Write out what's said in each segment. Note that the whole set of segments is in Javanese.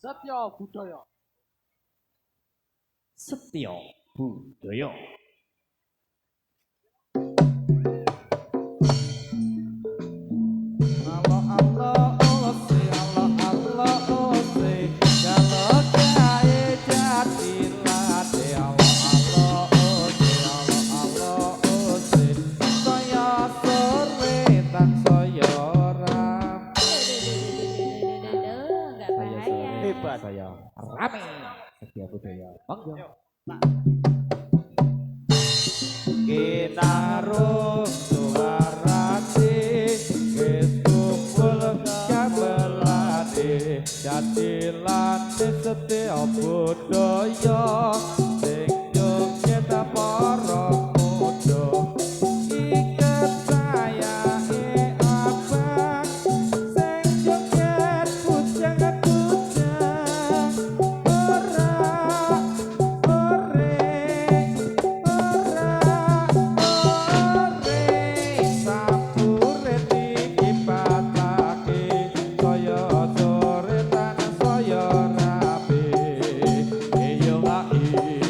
Setya Budaya. Setya Budaya. Hebat saya rame Setya Budaya. Monggo. Gitarum suarati kesumpul kabelati jadilan Setya Budaya sing joget para muda iket sayae abang sing joget bujang-bujang ora Iya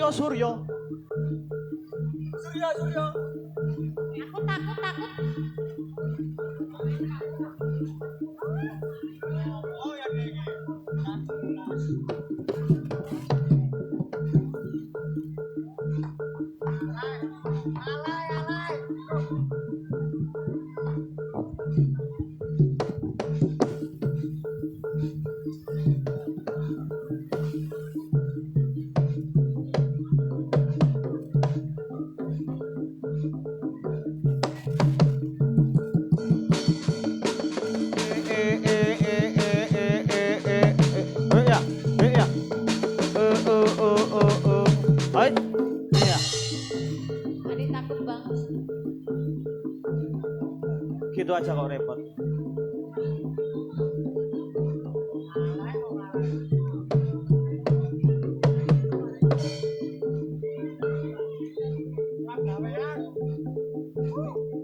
Suryo. Gitu aja kok repot.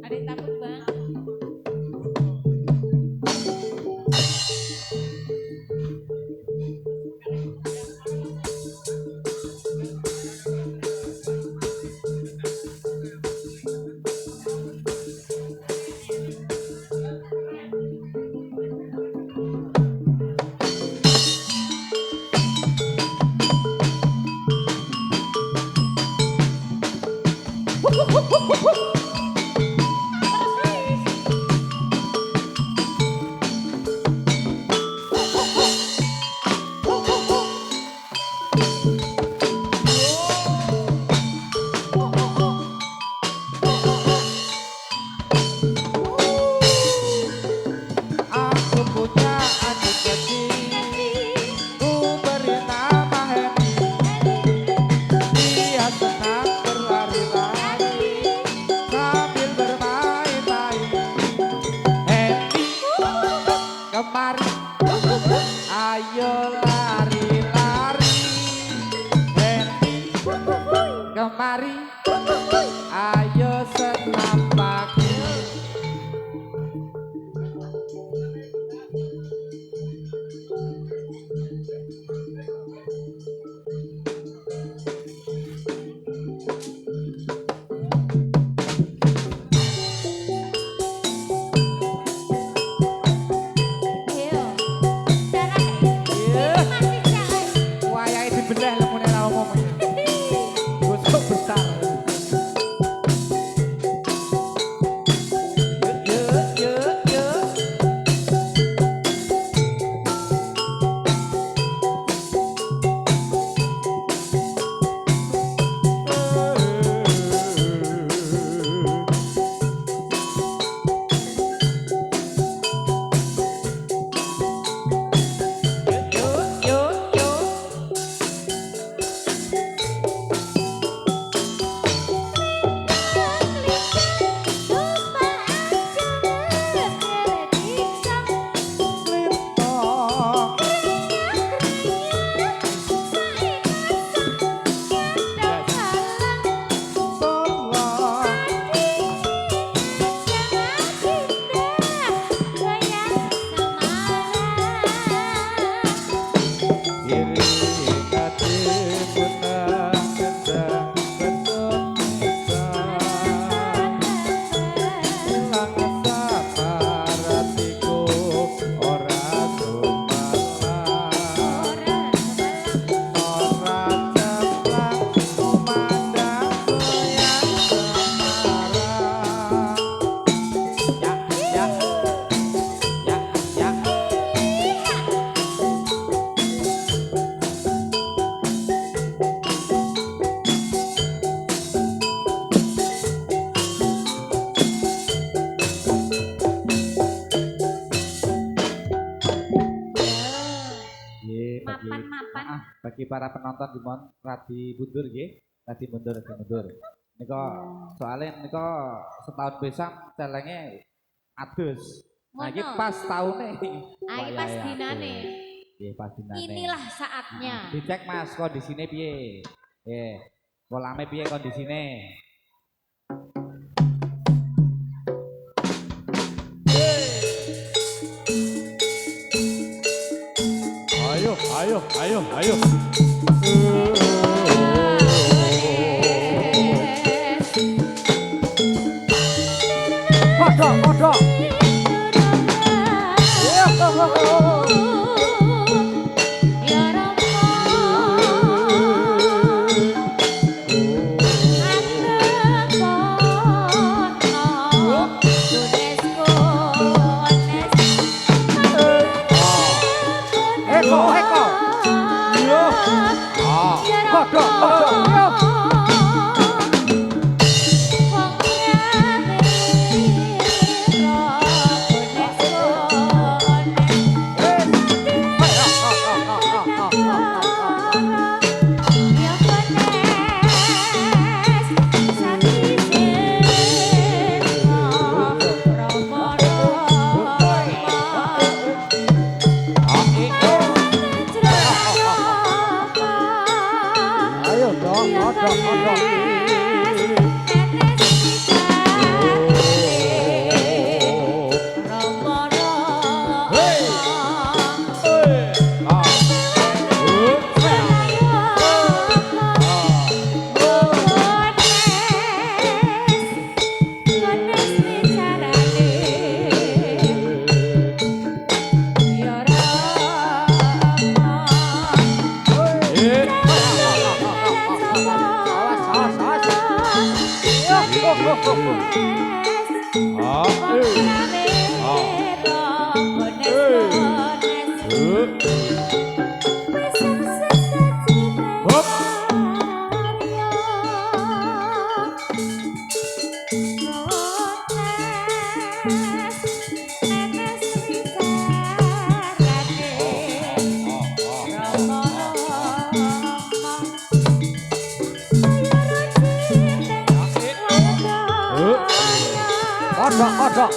Adik takut bang. Ayo lari-lari mapan. Bagi para penonton di mon radi mundur nggih, radi mundur. Nika soalnya nika setahun besang celenge adus. Nah iki pas taune. Ah iki pas dinane. Nggih, pas dinane. Inilah saatnya. Dicek Mas kondisine piye? Nggih. Kolame piye kondisine? Ayo. Kodok. Eko. Kodok. Kodok.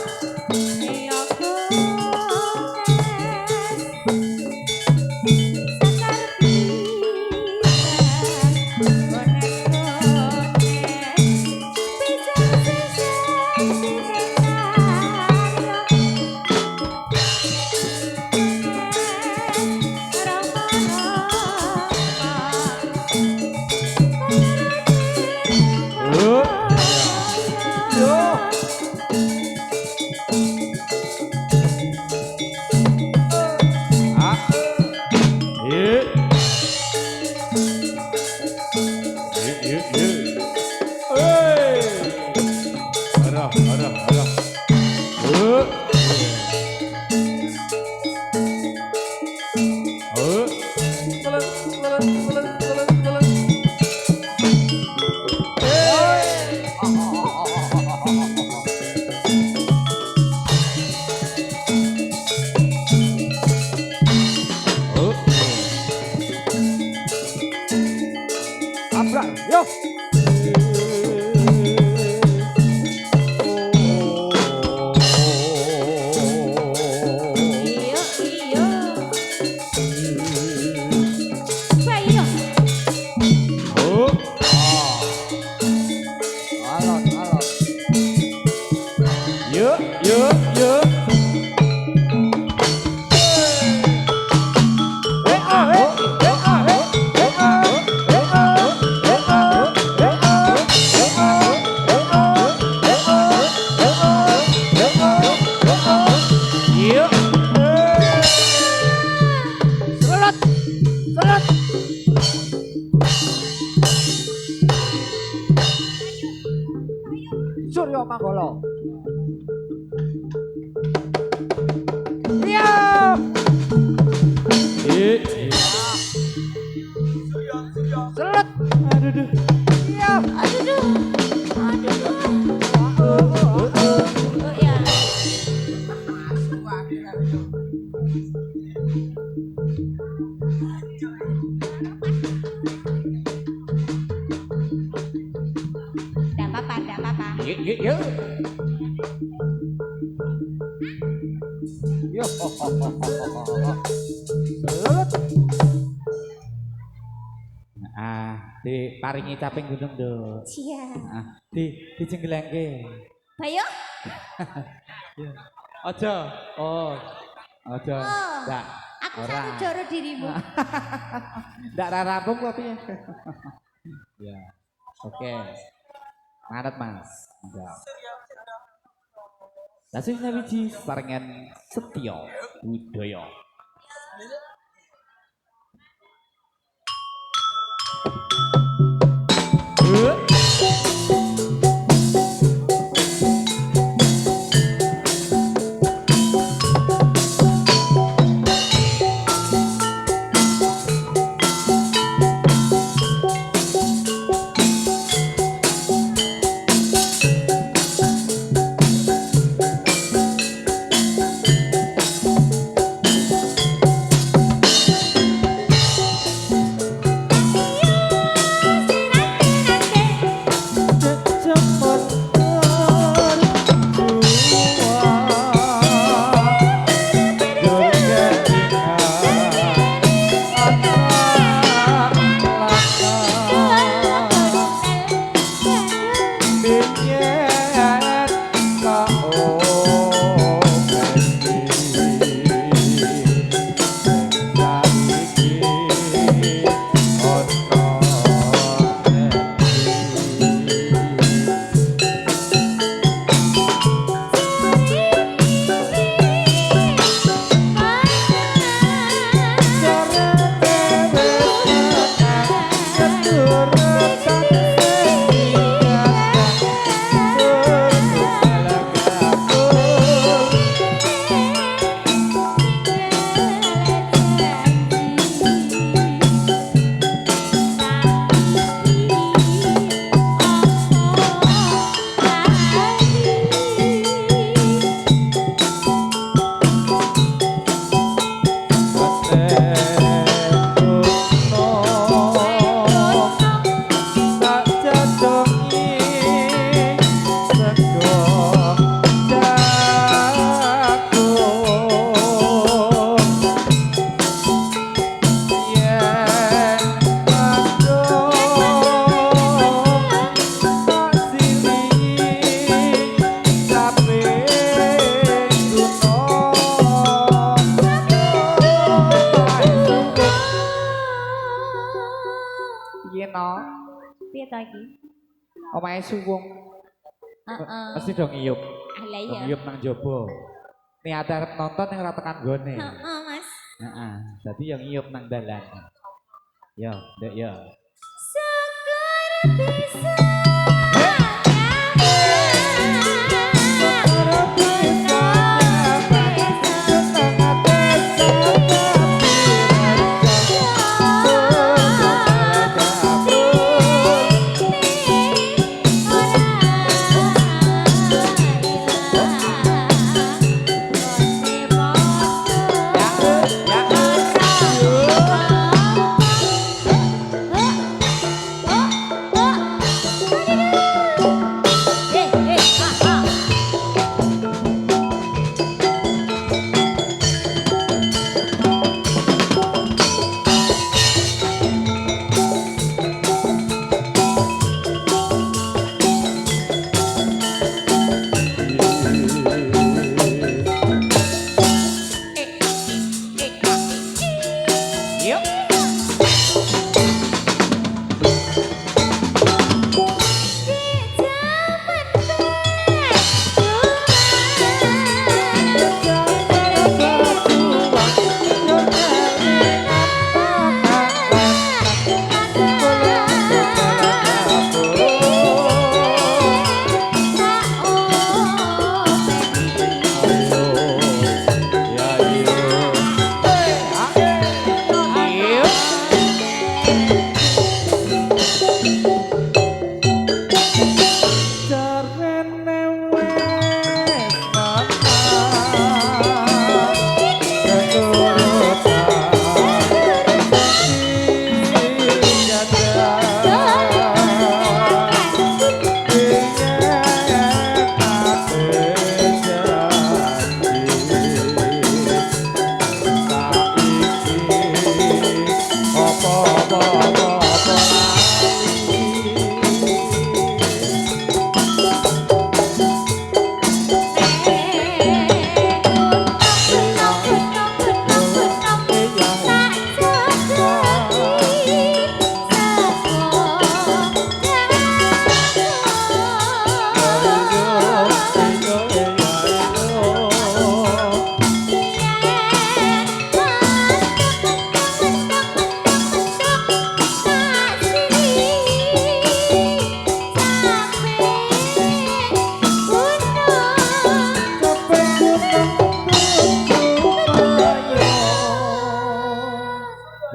Suryo Manggolo. Iya. Selut. Aduh. Iya. Aduh. Ya. Yuk, yuk, yuk. Yo, diparingi caping gunung do. Siap. Dijenggelengke. Bayo. Aja. Oh. Aja. Oh. Ndak. Aku Ora. satu joro dirimu. Ndak rampung kok piye? Ya. Oke. Manut Mas. Enggak. Dasine wiji sarengan Setyo Budaya. Piye ta iki? Omahe suwung. Heeh. Mesti dong ngiyup. Lah Dong iya. ngiyup nang jaba. Niate arep nonton ning ora tekan gone. Heeh, Mas. Heeh. Dadi yo ngiyup nang dalan. Yo, Nduk yo. Syukur bisa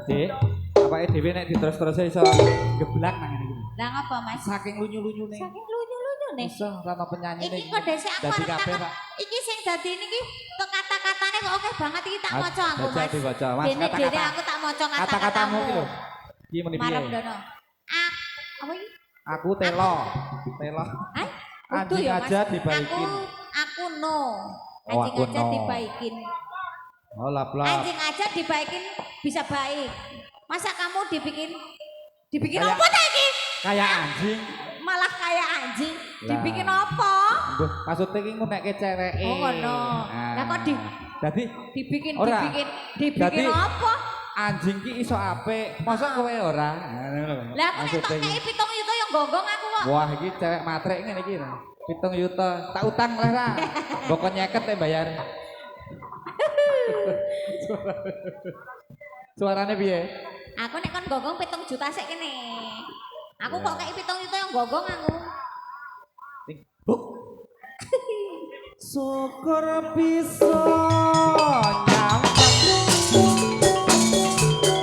Dik, apake dhewe nek diterus-terus iso geblak nang ngene iki. Lah ngapa Mas? Saking lunyu-lunyune. Saking lucu-lucu nih. Iso sama penyanyi Iki kok dhisik aku dadi arep kabeh, takon. Pak. Iki sing dadi niki kok kata-katane kok oke banget iki tak maca aku Baca Mas. dibaca, Mas. Dene dene Kata-kata. aku tak maca Kata-katamu kata-katamu. iki lho. Piye muni Marep piye? dono. Apa iki? Aku telo. Telo. Hai? Anjing ya, Mas. aja dibaikin. Aku no. Oh, Anjing aku aja no. dibaikin. Oh, lablak. Anjing aja dibaikin bisa baik. Masa kamu dibikin Kayak- apa ta iki? Kayak anjing. Malah kayak anjing. Lah. Dibikin apa? Mbah, maksudnya iki ngunekke ceweke. Oh, ngono. Lah kok Dadi dibikin Ora. dibikin Dadi- apa? anjing ki iso apik, masa kowe ora? Ngono lho. Lah aku nek tak Maksudnya kei iki. 7 juta yang gonggong aku kok. Wah, iki cewek matrek ngene iki. 7 juta. Tak utang lah ra. Bokon nyeket ya bayar. Suarane piye? Aku nek kon gonggong 7 juta sik kene. Aku kok kei 7 juta yang gonggong aku. Syukur bisa nyampe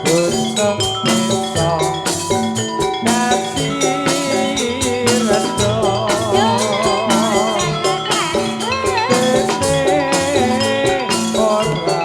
untuk bisa kasih redo ora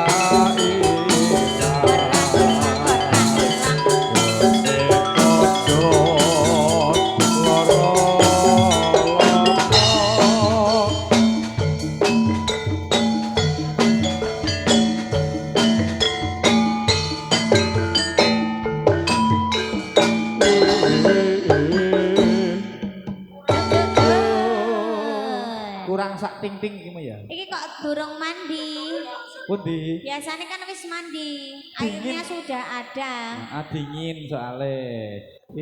kurang sak ting-ting iki ya. Iki kok durung mandi. Pundi? Biasanya kan wis mandi. Airnya sudah ada. Dingin soalnya.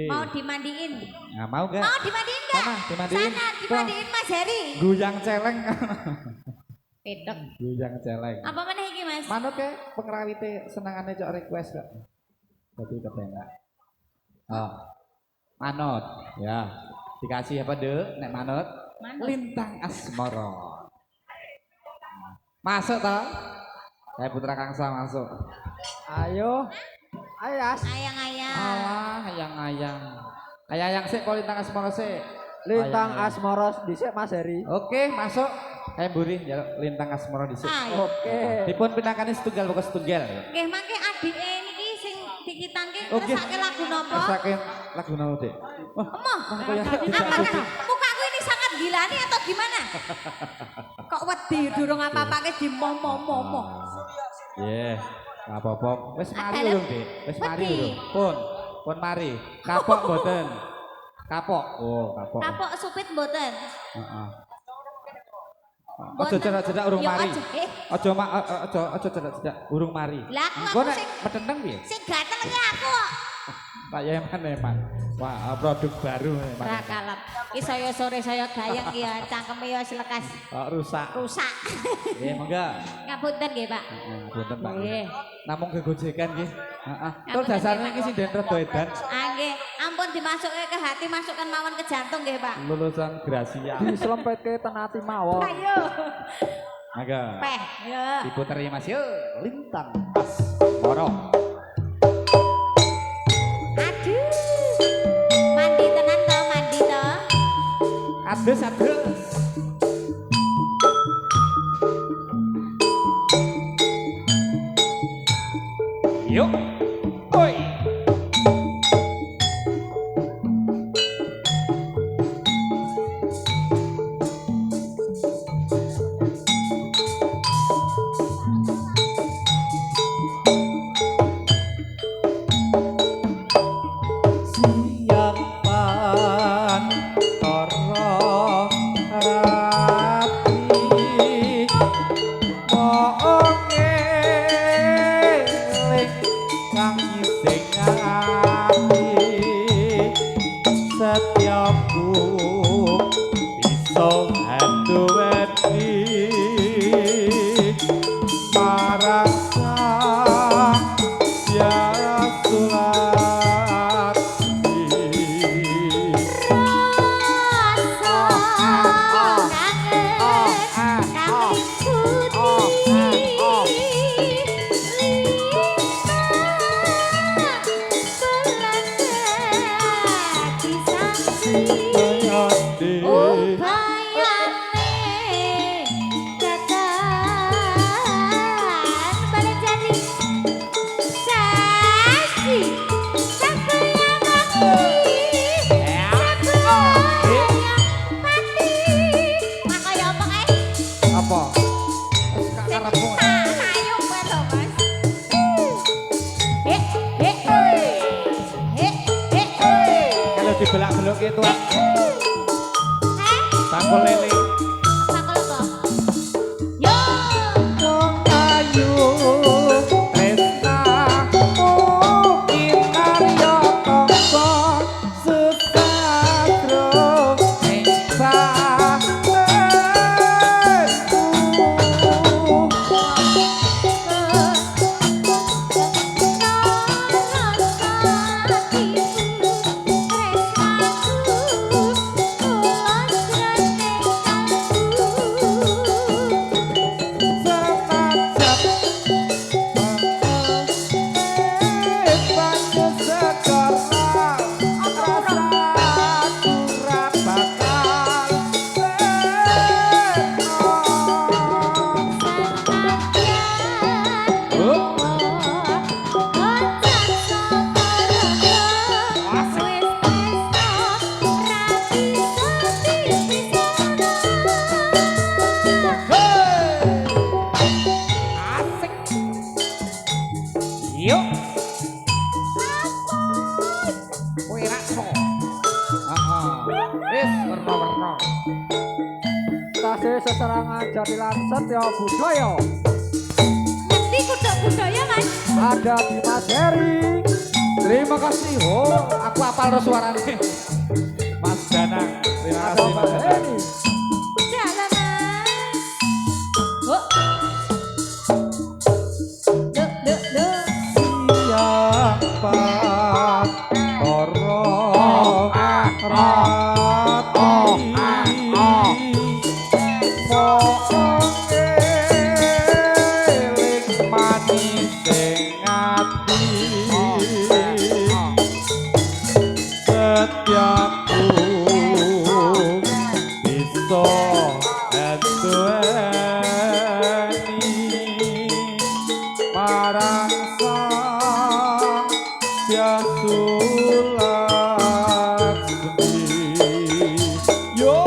Mau dimandiin? Nah, mau gak? Mau dimandiin enggak? Sana, dimandiin. Sana dimandiin Mas Heri. Guyang celeng. Pedok. Guyang celeng. Apa meneh iki Mas? Manut ke pengrawite senengane cok request kok. Jadi kepenak. Oh. Manut, ya. Dikasih apa, Dek? Nek manut? Manut. Lintang Asmara. Masuk toh? Saya Putra Kangsa masuk. Ayo. Ayas. Ayang-ayang. Alah, ayang-ayang. Ayang-ayang sik kok Lintang Asmara sik. Lintang Ayang-ayang. Asmoros dhisik Mas Heri. Oke, masuk. Mburi njaluk Lintang Asmara dhisik. Ayo. Oke. Dipun pinakani setunggal pokok setunggal. Nggih mangke adike niki sing dikitangke Oke. ngersake lagu napa? Masakin lagu naon, Dek? Wah, Emoh. kaya tidak Apakah suci. mukaku ini sangat gilani atau gimana? Kok wedi durung apa-apa di momo-momo. Iya, nggak apa-apa. Wes mari Halo. urung, Dek. Wes mari Wedi. urung. Pun mari. Kapok mboten. Kapok. Oh, kapok. Kapok supit mboten. Heeh. Ojo Mboten. cedak-cedak urung Ya, mari. ojo, Ojo cedak-cedak urung mari. Lah, aku Engko nek sing- metenteng piye? Sing gatel ki aku kok. Pak Yeman. Wah, produk baru Eman. Ra kalep. Ki saya sore saya gayeng ya cangkeme ya selekas Rusak. rusak. Nggih, monggo. Ngapunten nggih, Pak. Punten, Pak. Nggih. Namung gegojekan nggih. Heeh. Tur Ngapunten, dasarnya nggih, iki Pak. sing den rada edan. Ah nggih, ampun dimasukke ke hati, masukkan mawon ke jantung nggih, Pak. Lulusan Gracia. Dislempetke ten ati mawon. Ayo. Mangga. Peh, yo. Diputeri Mas yo. Lintang Asmara. Aduh. Mandi tenan to, mandi to. Adus. Yuk. Oi. Apa? Wis gak karepmu. Kalau dibelak-belok itu bakul lele. Wong ayu tresnamu kinarya tangga susatro ing saestu. Yuk. Kowe rakso. Heeh. Wis werna-werna. Tasih seserangan Jatilan Setya Budaya. Nanti kuda budaya mas. Ada Dimas Heri. Terima kasih. Oh, aku apal ro suarane. Mas Danang. Terima Ada kasih Mbak Mas Danang. Heri. Jalan mas. Oh. Look. Siapa toro rati eling manis ing ati setiapku bisa entueni marang sang Yasulaksmi. Yo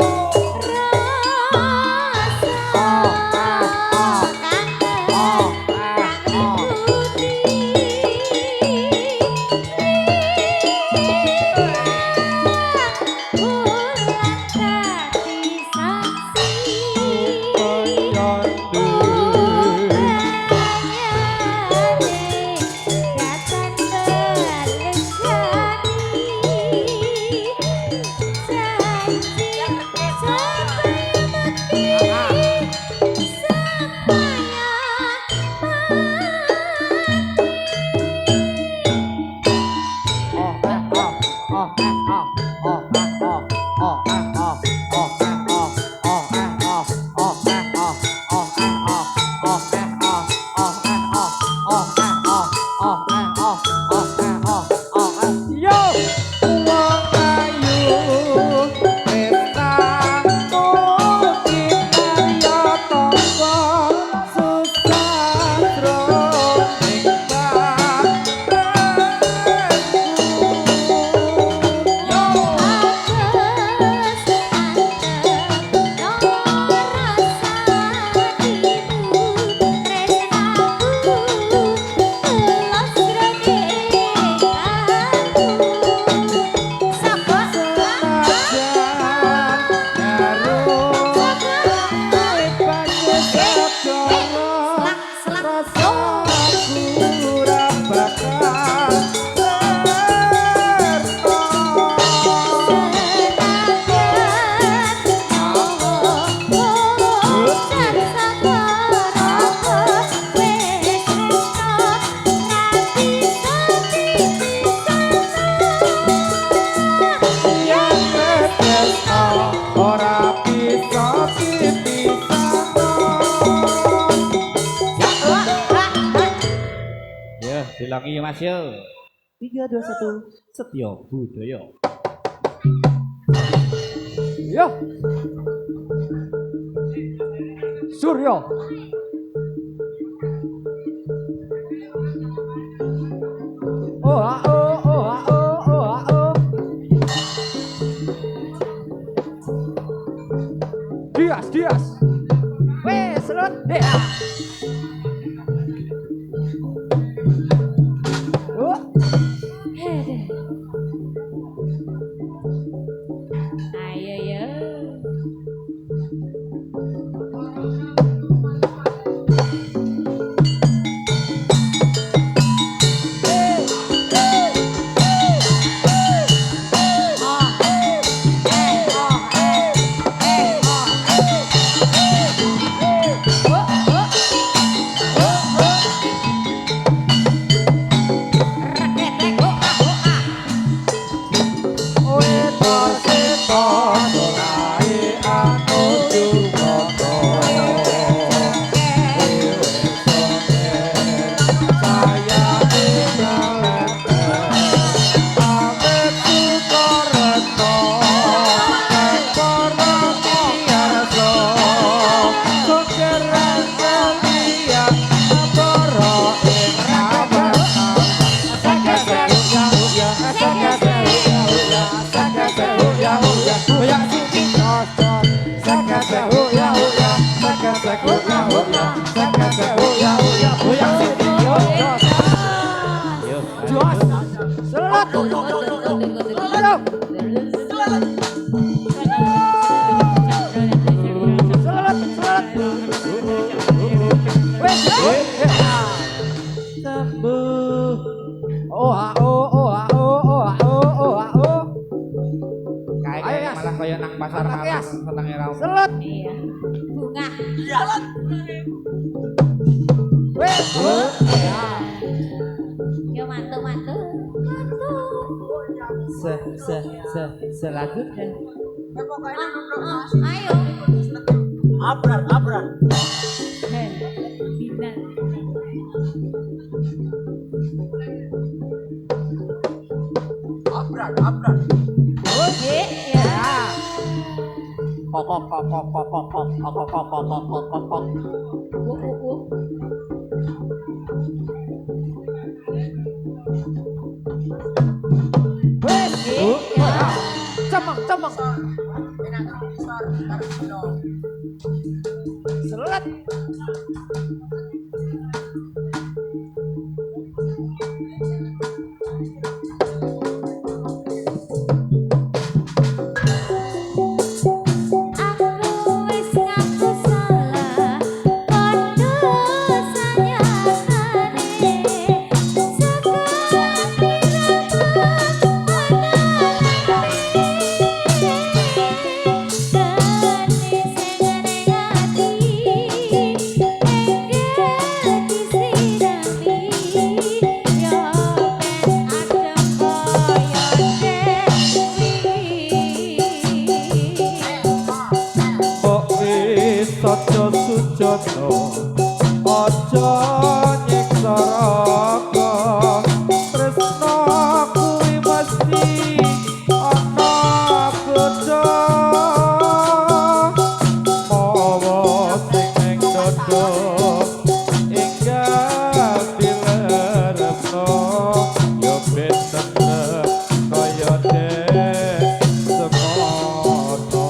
Dilangi Mas yo. 3 2 1 Setya Budaya. Yo. Suryo. Oh ah oh oh ah oh oh ah oh. Dias Dias. Wes serut deh. Oh. Ayo ya. Kayak malah kayak nang pasar malam senengnya ramu. Selut. Iya. Bunga. Wes. Yo mantu mantu. Selanjutnya. Ayo. Abrar. Bidan. Abrar. Oke, ya. Kok. Wes. Ya. Cemeng. Selut. Aku wis ngaku salah, kondo sayangane. Sekarang Kok wis aja sujono aja nyiksa raka tresno kuwi mesti ana beda mawa sing ning dodo enggal dilerepno yo ben tetep kaya dek semono.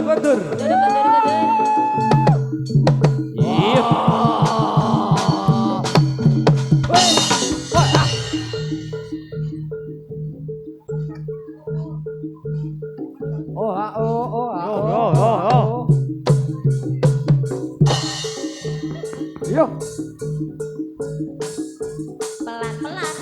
Kondur. Iya. Yo. Pelan-pelan.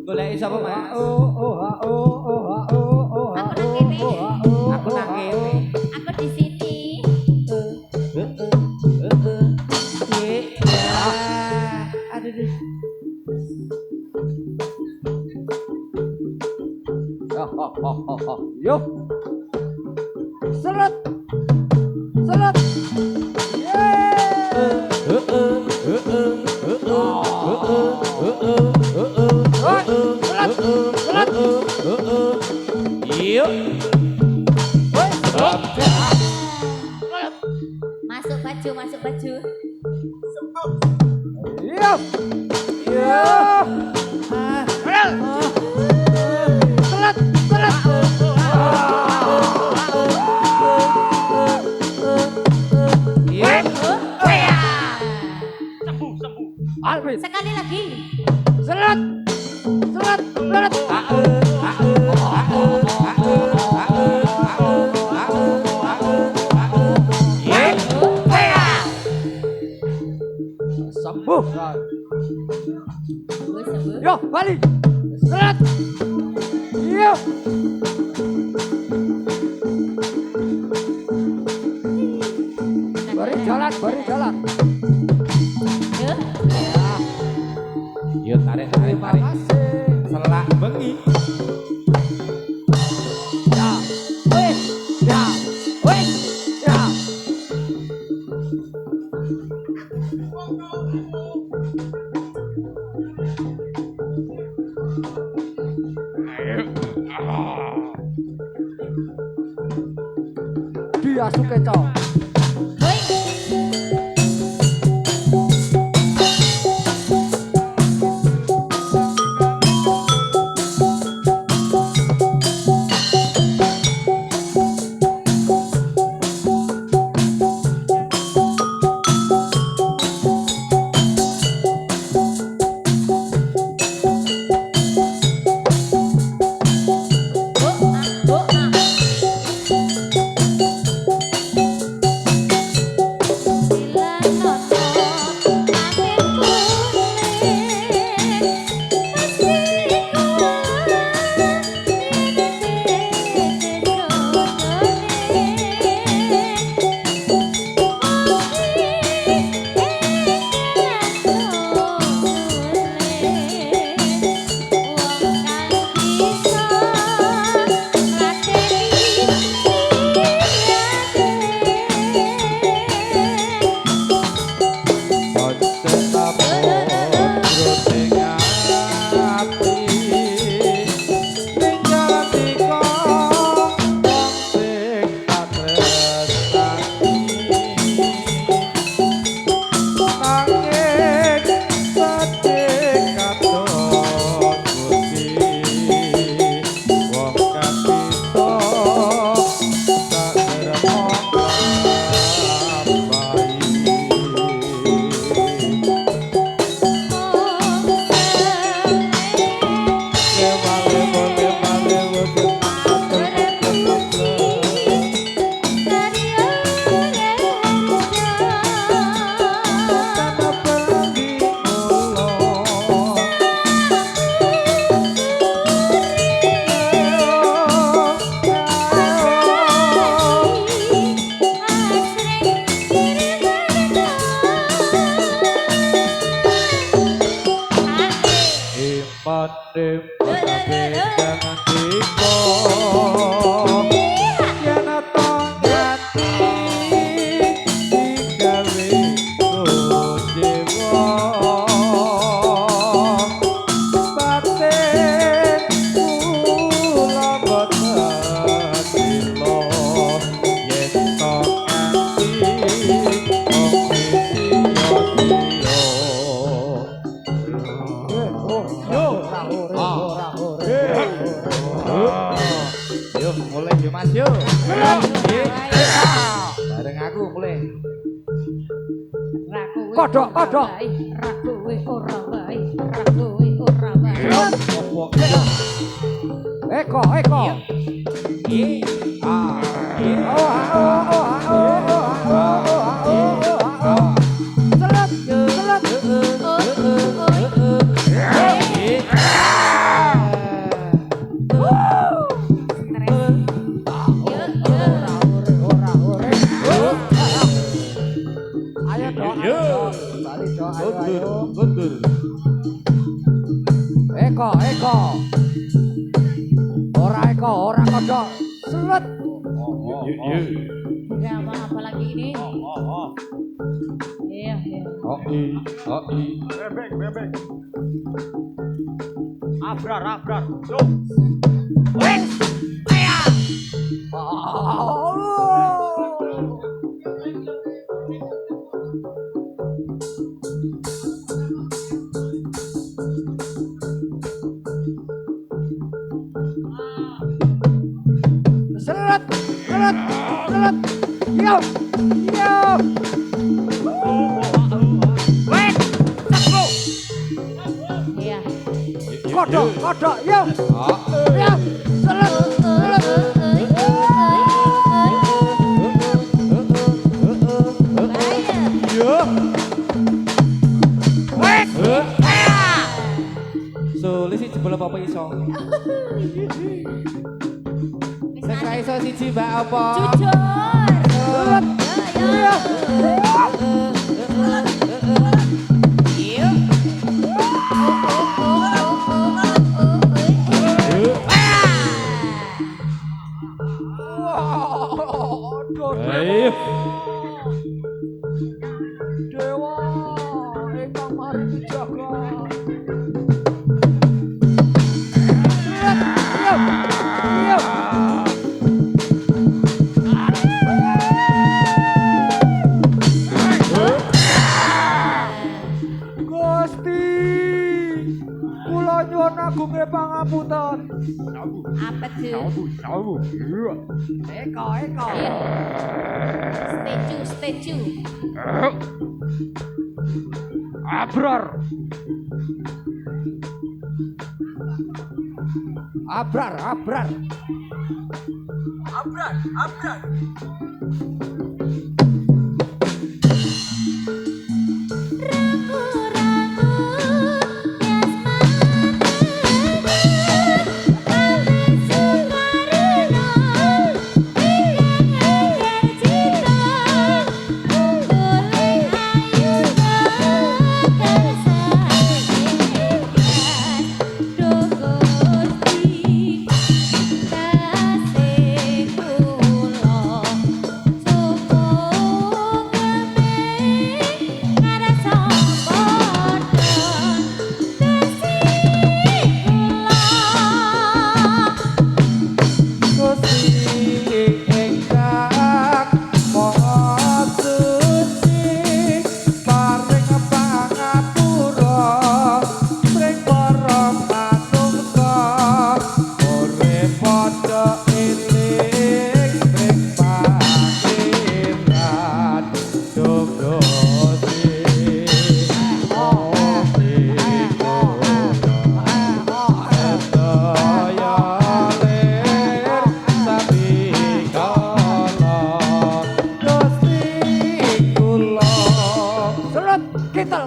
Golek sapa, Mas? Aku nang kene. Aku di sini. Aduh. Yo. Seret. Seret. Masuk baju, masuk baju. Iya. Iya. Selat, selat. Iya. Alvin. Sekali lagi. Seret. Seret. Seret. Sembuh. Sembuh. Yo, balik. Seret. Yo. Bari jalan, bari jalan. Yuk tarik tarik Terima tarik. kasih. Selak bengi. Ya, wes, ya, wes, ya. Dia suka cowok. Hoi. Yuk mulai yuk Mas yuk. Bareng aku mulai. Kodok, kodok. Rakuwe ora bae, rakuwe ora bae. Eko, Eko. Selap, selap. Ayo dong, ayo dong. Balik dong, ayo, ayo. Guntur. Eko, Eko. Ora Eko, ora kodok. Selet. Drama apa lagi ini? Iya, iya. Bebek, bebek. Abrar, abrar. Yo. Selet, selet, selet. Yo, yo. Wait, kodok, yo. Yo, selet. Yo. Sulis sih jebol apa iso. Sing ra iso siji Mbak apa? Jujur. Ayo. Dewa, ingkang mari dijaga. Yo. Gusti, kula nyuwun agunge pangapunten. Apa tuh? Eko. Statue. Abrar.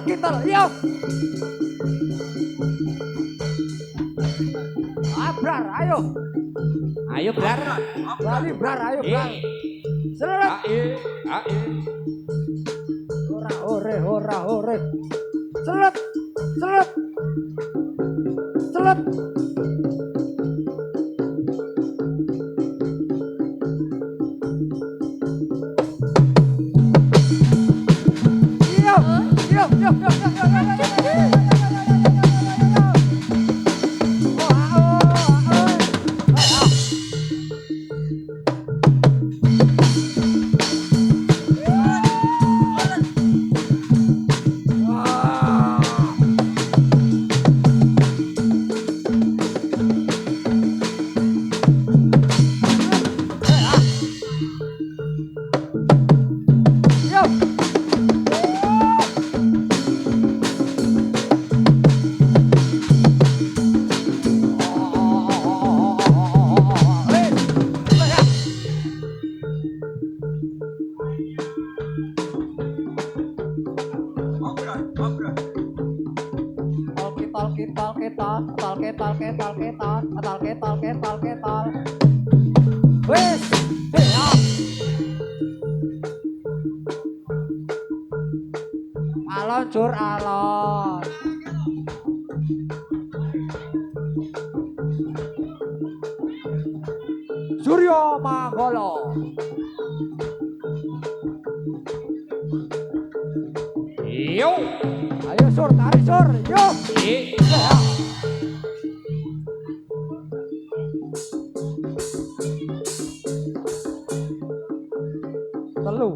Kintal, yo. Abrar, ayo. Ayo Brar. Bali brar, ayo brar. Seret. Ae. Ora ore. Seret. Yo. Talketal. Wes, alon jur alon. Suryo Manggolo. Yo. Ayo sur, tarik sur, yo. Telu.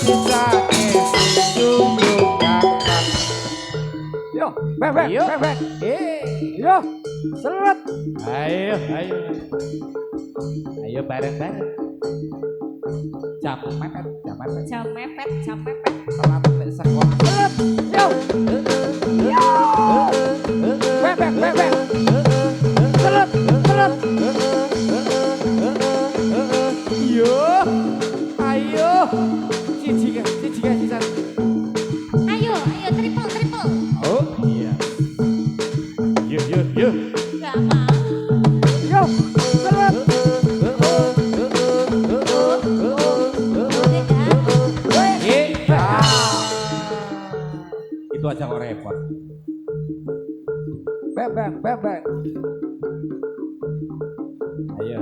sisane sinjung kakak. Yo, bebek, Yo. bebek. Yo, seret. Ayo, ayo. Ayo bareng-bareng. Jam mepet, jam mepet. Jam mepet, jam mepet. Telat nek sekolah. Seret. Yo. Bebek, bebek. Seret, seret. Yo. Ayo. Siji sisan. Ayo, ayo triple, triple. Oh, iya. Yo. Gak mau. Yo, seret. Itu aja kok repot. Bebek, bebek. Ayo.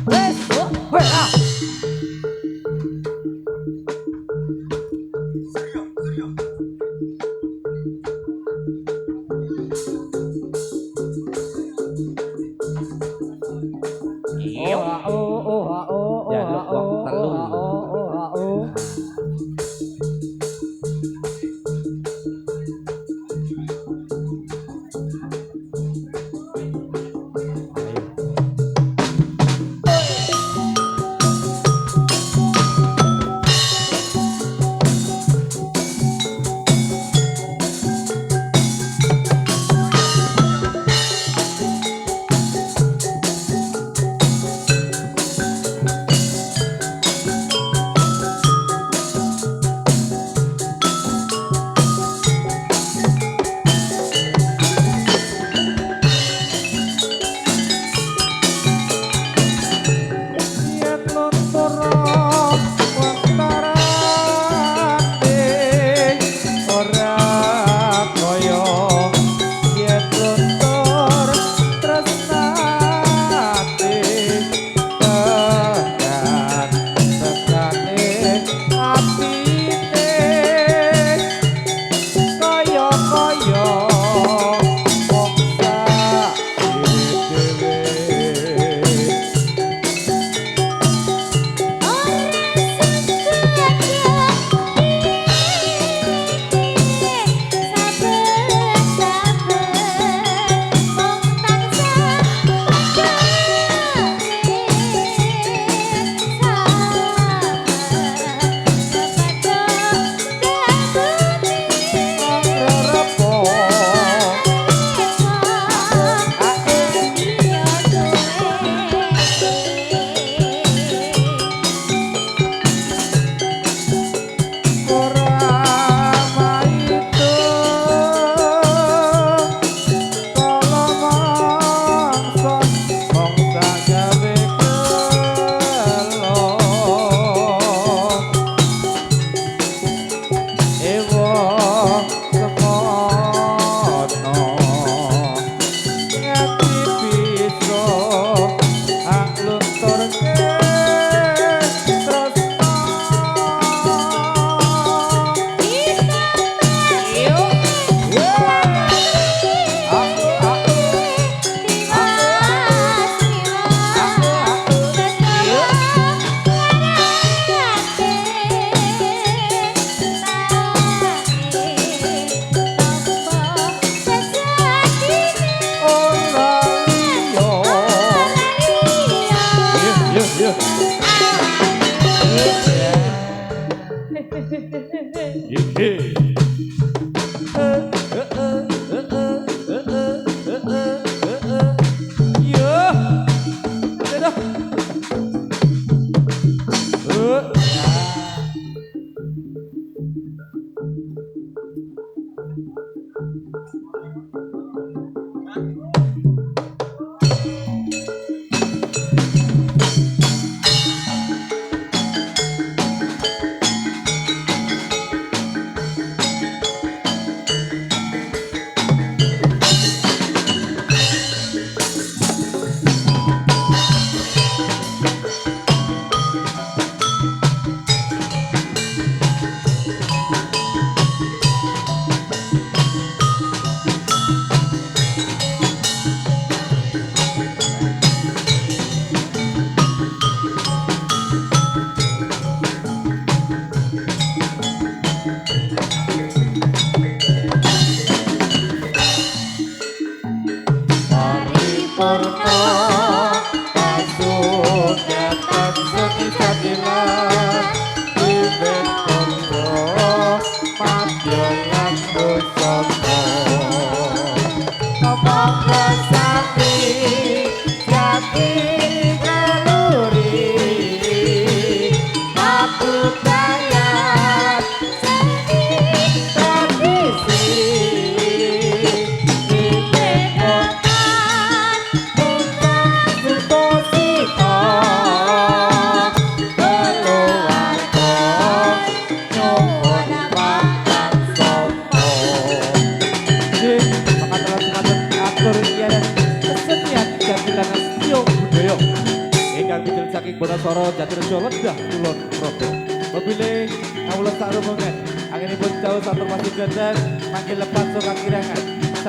Wes, wes ah. Iyo. Jaluk wong telu. Yen luntur wantarane ora kaya yen luntur tresnane tekan tekane apine kaya wong sak dhewe. Purno Kasunyatan seni jadilan Wiwit Purno Madyolan Kusono Ngomong kesapi Jati keluri Kabudayan Seni tradisi Wiwitan Putra Sutosito Keluarga Nyuwun makan sopo atur dan kesenian jatilan Setyo Budaya ingkang midil saking Bonasoro Jatirejo Ledah Kulon Progo mobile kawula sak rombongan anginipun jauh satur masih gadan manggil lepas saka kirangan